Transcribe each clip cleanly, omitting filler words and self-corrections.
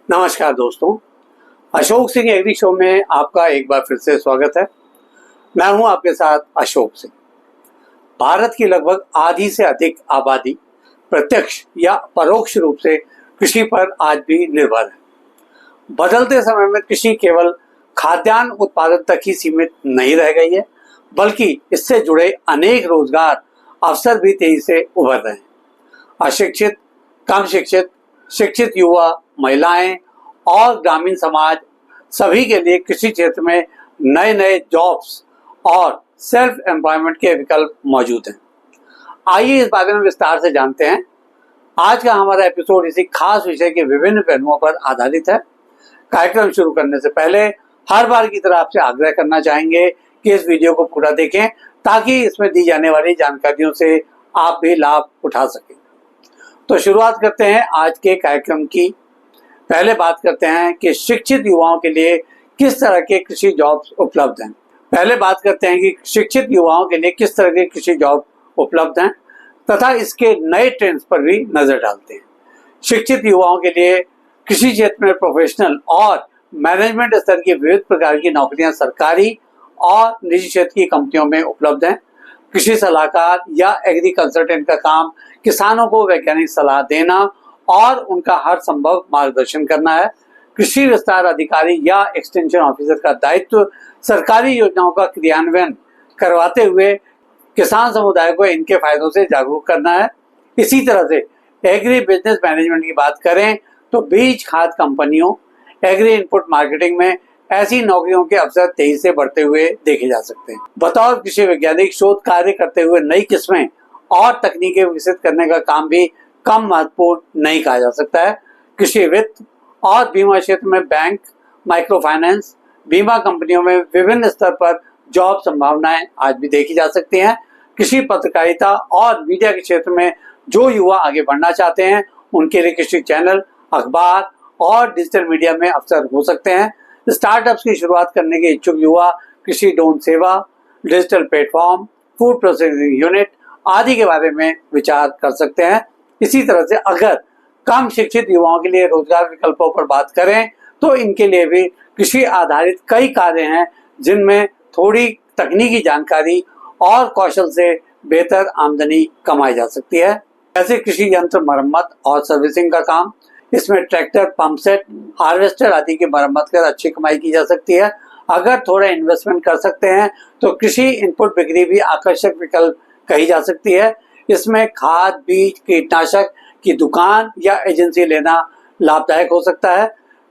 नमस्कार दोस्तों, Ashok Singh agree show में आपका एक बार फिर से स्वागत है। मैं हूं आपके साथ अशोक सिंह। भारत की लगभग आधी से अधिक आबादी प्रत्यक्ष या परोक्ष रूप से कृषि पर आज भी निर्भर है। बदलते समय में कृषि केवल खाद्यान्न उत्पादन तक ही सीमित नहीं रह गई है, बल्कि इससे जुड़े अनेक रोजगार अवसर भी तेजी से उभर रहे हैं। अशिक्षित, कम शिक्षित, शिक्षित युवा, महिलाएं और ग्रामीण समाज सभी के लिए कृषि क्षेत्र में नए नए जॉब्स और सेल्फ एम्प्लॉयमेंट के विकल्प मौजूद हैं। आइए इस बारे में विस्तार से जानते हैं। आज का हमारा एपिसोड इसी खास विषय के विभिन्न पहलुओं पर आधारित है। कार्यक्रम शुरू करने से पहले हर बार की तरह आपसे आग्रह करना चाहेंगे कि इस वीडियो को पूरा देखें ताकि इसमें दी जाने वाली जानकारियों से आप भी लाभ उठा सकें। तो शुरुआत करते हैं आज के कार्यक्रम की। पहले बात करते हैं कि शिक्षित युवाओं के लिए किस तरह के कृषि जॉब्स उपलब्ध हैं। तथा इसके नए ट्रेंड्स पर भी नजर डालते हैं। शिक्षित युवाओं के लिए कृषि क्षेत्र में प्रोफेशनल और मैनेजमेंट स्तर की विविध प्रकार की नौकरियां सरकारी और निजी क्षेत्र की कंपनियों में उपलब्ध हैं। कृषि सलाहकार या एग्री कंसल्टेंट का काम किसानों को वैज्ञानिक सलाह देना और उनका हर संभव मार्गदर्शन करना है। कृषि विस्तार अधिकारी या एक्सटेंशन ऑफिसर का दायित्व सरकारी योजनाओं का क्रियान्वयन करवाते हुए किसान समुदाय को इनके फायदों से जागरूक करना है। इसी तरह से एग्री बिजनेस मैनेजमेंट की बात करें तो बीज खाद कंपनियों, एग्री इनपुट मार्केटिंग में ऐसी नौकरियों के अवसर तेजी से बढ़ते हुए देखे जा सकते हैं। बतौर कृषि वैज्ञानिक शोध कार्य करते हुए नई किस्में और तकनीकें विकसित करने का काम भी कम महत्वपूर्ण नहीं कहा जा सकता है। कृषि वित्त और बीमा क्षेत्र में बैंक, माइक्रो फाइनेंस, बीमा कंपनियों में विभिन्न स्तर पर जॉब संभावनाएं आज भी देखी जा सकती हैं। कृषि पत्रकारिता और मीडिया के क्षेत्र में जो युवा आगे बढ़ना चाहते हैं उनके लिए कृषि चैनल, अखबार और डिजिटल मीडिया में अवसर हो सकते हैं। स्टार्टअप्स की शुरुआत करने के इच्छुक युवा कृषि ड्रोन सेवा, digital platform, food processing unit आदि के बारे में विचार कर सकते हैं। इसी तरह से अगर कम शिक्षित युवाओं के लिए रोजगार विकल्पों पर बात करें तो इनके लिए भी कृषि आधारित कई कार्य हैं जिनमें थोड़ी तकनीकी जानकारी और कौशल से बेहतर आमदनी कमाई जा सकती है। जैसे कृषि यंत्र मरम्मत और सर्विसिंग का काम, इसमें ट्रैक्टर, पंप सेट, हार्वेस्टर आदि की मरम्मत कर अच्छी कमाई की जा सकती है। अगर थोड़ा इन्वेस्टमेंट कर सकते हैं तो कृषि इनपुट बिक्री भी आकर्षक विकल्प कही जा सकती है। इसमें खाद, बीज, कीटनाशक की दुकान या एजेंसी लेना लाभदायक हो सकता है।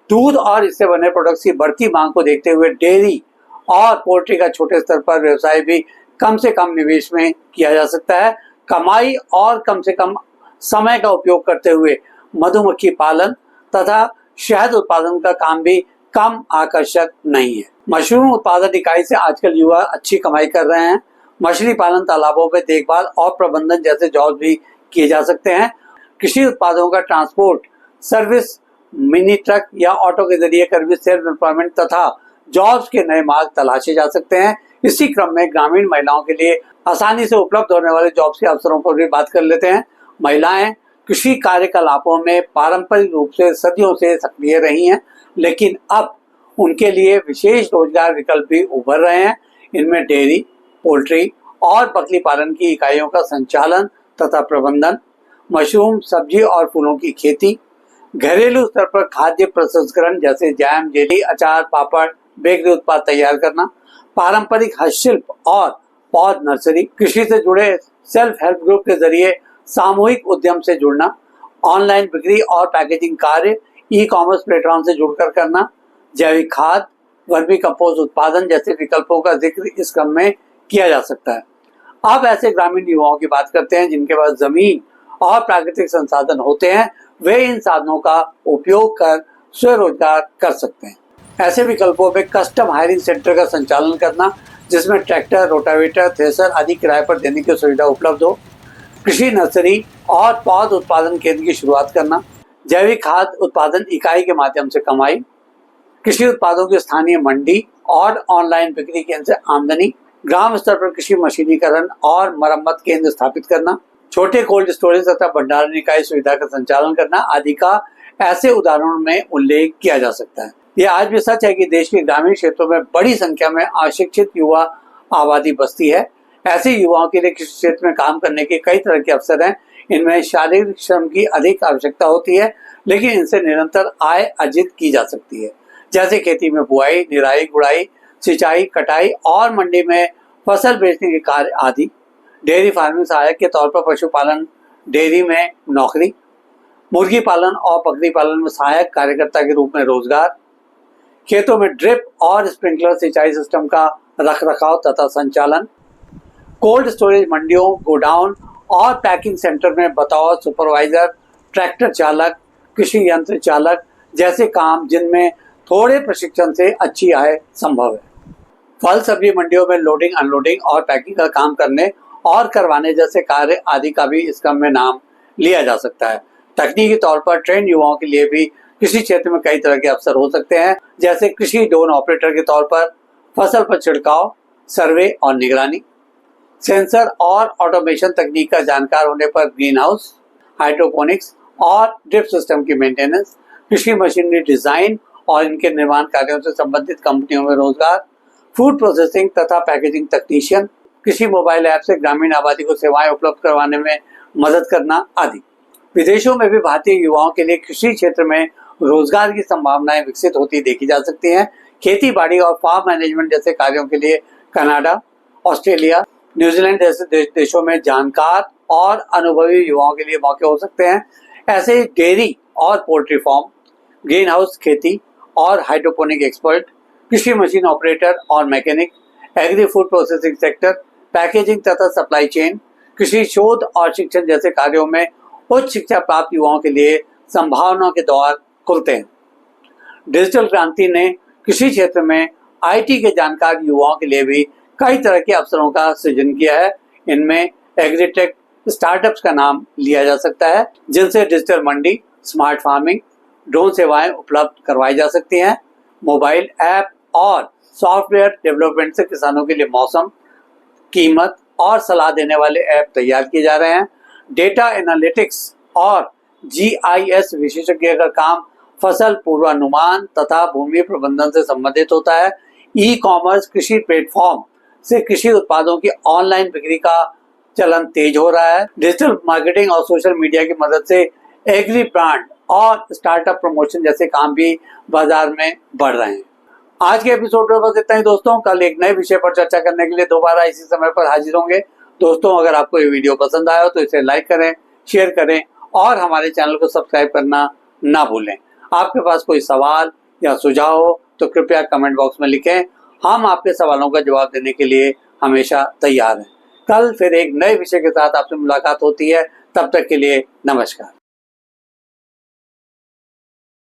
दूध और इससे बने प्रोडक्ट्स की बढ़ती मांग को देखते हुए डेयरी और पोल्ट्री का छोटे स्तर पर व्यवसाय भी कम से कम निवेश में किया जा सकता है। कमाई और कम से कम समय का उपयोग करते हुए मधुमक्खी पालन तथा शहद उत्पादन का काम भी कम आकर्षक नहीं है। मशरूम उत्पादन इकाई से आजकल युवा अच्छी कमाई कर रहे हैं। मछली पालन, तालाबों में देखभाल और प्रबंधन जैसे जॉब भी किए जा सकते हैं। कृषि उत्पादों का ट्रांसपोर्ट सर्विस, मिनी ट्रक या ऑटो के जरिए कर भी सेल्फ एम्प्लॉयमेंट तथा जॉब्स के नए मार्ग तलाशे जा सकते हैं। इसी क्रम में ग्रामीण महिलाओं के लिए आसानी से उपलब्ध होने वाले जॉब्स के अवसरों पर भी बात कर लेते हैं। महिलाएं कृषि कार्यकलापों में पारंपरिक रूप से सदियों से सक्रिय रही हैं, लेकिन अब उनके लिए विशेष रोजगार विकल्प भी उभर रहे हैं। इनमें डेयरी, पोल्ट्री और बकरी पालन की इकाइयों का संचालन तथा प्रबंधन, मशरूम, सब्जी और फूलों की खेती, घरेलू स्तर पर खाद्य प्रसंस्करण जैसे जैम, जेली, अचार, पापड़, बेकरी उत्पाद तैयार करना, पारंपरिक हस्तशिल्प और पौध नर्सरी, कृषि से जुड़े सेल्फ हेल्प ग्रुप के जरिए सामूहिक उद्यम से जुड़ना, ऑनलाइन बिक्री और पैकेजिंग कार्य ई कॉमर्स प्लेटफॉर्म से जुड़कर करना, जैविक खाद, वर्मी कंपोस्ट उत्पादन जैसे विकल्पों का जिक्र इस क्रम में किया जा सकता है। अब ऐसे ग्रामीण युवाओं की बात करते हैं जिनके पास जमीन और प्राकृतिक संसाधन होते हैं, वे इन साधनों का उपयोग कर स्वरोजगार कर सकते हैं। ऐसे विकल्पों में कस्टम हायरिंग सेंटर का संचालन करना, जिसमें ट्रैक्टर, रोटावेटर, थ्रेसर आदि किराए पर देने की सुविधा उपलब्ध हो, कृषि नर्सरी और पौध उत्पादन केंद्र की शुरुआत करना, जैविक खाद उत्पादन इकाई के माध्यम से कमाई, कृषि उत्पादों की स्थानीय मंडी और ऑनलाइन बिक्री केंद्र से आमदनी, ग्राम स्तर पर कृषि मशीनीकरण और मरम्मत केंद्र स्थापित करना, छोटे कोल्ड स्टोरेज तथा भंडारण इकाई सुविधा का संचालन करना आदि का ऐसे उदाहरणों में उल्लेख किया जा सकता है। यह आज भी सच है कि देश के ग्रामीण क्षेत्रों में बड़ी संख्या में अशिक्षित युवा आबादी बसती है। ऐसे युवाओं के लिए किसी क्षेत्र में काम करने के कई तरह के अवसर हैं। इनमें शारीरिक श्रम की अधिक आवश्यकता होती है, लेकिन इनसे निरंतर आय अर्जित की जा सकती है, जैसे खेती में बुआई, निराई, गुड़ाई, सिंचाई, कटाई और मंडी में फसल बेचने के कार्य आदि। डेयरी फार्मिंग सहायक के तौर पर पशुपालन, डेयरी में नौकरी, मुर्गी पालन और बकरी पालन में सहायक कार्यकर्ता के रूप में रोजगार, खेतों में ड्रिप और स्प्रिंकलर सिंचाई सिस्टम का रखरखाव तथा संचालन, कोल्ड स्टोरेज, मंडियों, गोडाउन और पैकिंग सेंटर में बतौर सुपरवाइजर, ट्रैक्टर चालक, कृषि यंत्र चालक जैसे काम जिनमें थोड़े प्रशिक्षण से अच्छी आय संभव है। फल सब्जी मंडियों में लोडिंग, अनलोडिंग और पैकिंग का काम करने और करवाने जैसे कार्य आदि का भी इस क्रम में नाम लिया जा सकता है। तकनीकी तौर पर ट्रेंड युवाओं के लिए भी कृषि क्षेत्र में कई तरह के अवसर हो सकते हैं, जैसे कृषि ड्रोन ऑपरेटर के तौर पर फसल पर छिड़काव, सर्वे और निगरानी, सेंसर और ऑटोमेशन तकनीक का जानकार होने पर ग्रीन हाउस, हाइड्रोपोनिक्स और ड्रिप सिस्टम की मेंटेनेंस, कृषि मशीनरी डिजाइन और इनके निर्माण कार्यों से संबंधित कंपनियों में रोजगार, फूड प्रोसेसिंग तथा पैकेजिंग तकनीशियन, कृषि मोबाइल ऐप से ग्रामीण आबादी को सेवाएं उपलब्ध करवाने में मदद करना आदि। विदेशों में भी भारतीय युवाओं के लिए कृषि क्षेत्र में रोजगार की संभावनाएं विकसित होती देखी जा सकती हैं। खेती बाड़ी और फार्म मैनेजमेंट जैसे कार्यों के लिए कनाडा, ऑस्ट्रेलिया, न्यूजीलैंड जैसे देशों में जानकार और अनुभवी युवाओं के लिए मौके हो सकते हैं। ऐसे डेयरी और पोल्ट्री फार्म, ग्रीन हाउस खेती और हाइड्रोपोनिक एक्सपर्ट, कृषि मशीन ऑपरेटर और mechanic, agri food processing sector, packaging तथा सप्लाई चेन, कृषि शोध और शिक्षण जैसे कार्यों में उच्च शिक्षा प्राप्त युवाओं के लिए संभावनाओं के द्वार खुलते हैं। डिजिटल क्रांति ने कृषि क्षेत्र में आईटी के जानकार युवाओं के लिए भी कई तरह के अवसरों का सृजन किया है। इनमें एग्रीटेक स्टार्टअप्स का नाम लिया जा सकता है, जिनसे डिजिटल मंडी, स्मार्ट फार्मिंग, ड्रोन सेवाएं उपलब्ध करवाई जा सकती हैं। मोबाइल ऐप और सॉफ्टवेयर डेवलपमेंट से किसानों के लिए मौसम, कीमत और सलाह देने वाले ऐप तैयार किए जा रहे हैं। डेटा एनालिटिक्स और जीआईएस विशेषज्ञ का काम फसल पूर्वानुमान तथा भूमि प्रबंधन से संबंधित होता है। ई कॉमर्स कृषि प्लेटफॉर्म से कृषि उत्पादों की ऑनलाइन बिक्री का चलन तेज हो रहा है। डिजिटल मार्केटिंग और सोशल मीडिया की मदद से एग्री ब्रांड और स्टार्टअप प्रमोशन जैसे काम भी बाजार में बढ़ रहे हैं। आज के एपिसोड में बस इतना ही दोस्तों। कल एक नए विषय पर चर्चा करने के लिए दोबारा इसी समय पर हाजिर होंगे। दोस्तों, अगर आपको ये वीडियो पसंद आया हो तो इसे लाइक करें, शेयर करें और हमारे चैनल को सब्सक्राइब करना ना भूलें। आपके पास कोई सवाल या सुझाव हो तो कृपया कमेंट बॉक्स में लिखें। हम आपके सवालों का जवाब देने के लिए हमेशा तैयार हैं। कल फिर एक नए विषय के साथ आपसे मुलाकात होती है। तब तक के लिए नमस्कार।